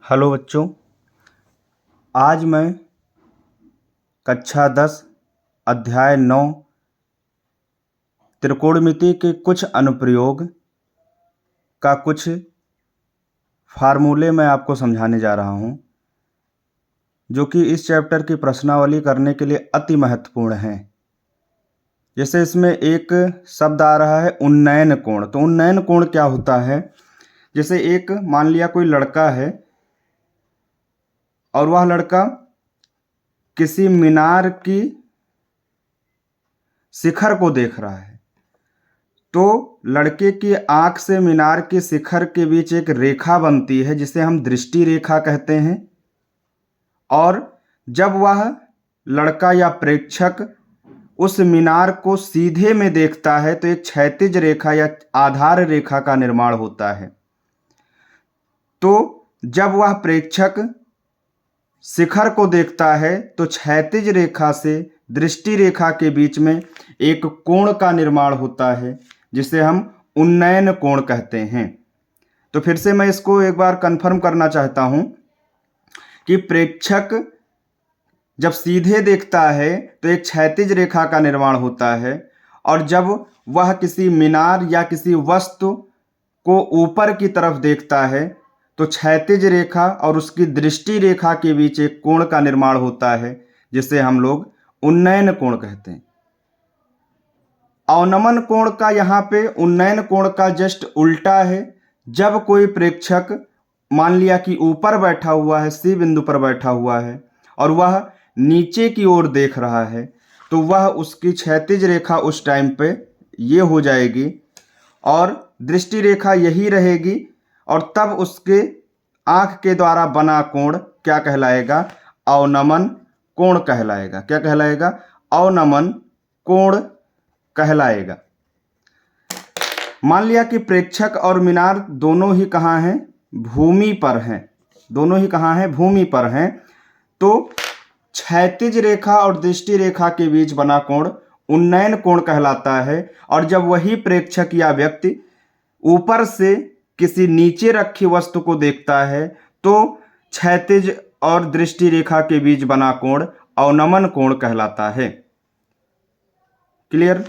Hello बच्चों, आज मैं कक्षा 10 अध्याय 9 त्रिकोणमिति के कुछ अनुप्रयोग का कुछ फार्मूले मैं आपको समझाने जा रहा हूं, जो कि इस चैप्टर की प्रश्नावली करने के लिए अति महत्वपूर्ण है। जैसे इसमें एक शब्द आ रहा है उन्नयन कोण। तो उन्नयन कोण क्या होता है? जैसे एक मान लिया कोई लड़का है और वह लड़का किसी मीनार की शिखर को देख रहा है, तो लड़के की आंख से मीनार के शिखर के बीच एक रेखा बनती है जिसे हम दृष्टि रेखा कहते हैं। और जब वह लड़का या प्रेक्षक उस मीनार को सीधे में देखता है तो एक क्षैतिज रेखा या आधार रेखा का निर्माण होता है। तो जब वह प्रेक्षक शिखर को देखता है तो क्षैतिज रेखा से दृष्टि रेखा के बीच में एक कोण का निर्माण होता है जिसे हम उन्नयन कोण कहते हैं। तो फिर से मैं इसको एक बार कंफर्म करना चाहता हूं कि प्रेक्षक जब सीधे देखता है तो एक क्षैतिज रेखा का निर्माण होता है, और जब वह किसी मीनार या किसी वस्तु को ऊपर की तरफ देखता है तो क्षैतिज रेखा और उसकी दृष्टि रेखा के बीच एक कोण का निर्माण होता है जिसे हम लोग उन्नयन कोण कहते हैं। अवनमन कोण का यहाँ पे उन्नयन कोण का जस्ट उल्टा है। जब कोई प्रेक्षक मान लिया कि ऊपर बैठा हुआ है, सी बिंदु पर बैठा हुआ है और वह नीचे की ओर देख रहा है, तो वह उसकी क्षैतिज रेखा उस टाइम पे ये हो जाएगी और दृष्टि रेखा यही रहेगी, और तब उसके आंख के द्वारा बना कोण क्या कहलाएगा? अवनमन कोण कहलाएगा। क्या कहलाएगा? अवनमन कोण कहलाएगा। मान लिया कि प्रेक्षक और मीनार दोनों ही कहाँ हैं? भूमि पर हैं। दोनों ही कहाँ हैं? भूमि पर हैं। तो क्षैतिज रेखा और दृष्टि रेखा के बीच बना कोण उन्नयन कोण कहलाता है। और जब वही प्रेक्षक या व्यक्ति ऊपर से किसी नीचे रखी वस्तु को देखता है तो क्षैतिज और दृष्टि रेखा के बीच बना कोण अवनमन कोण कहलाता है। क्लियर?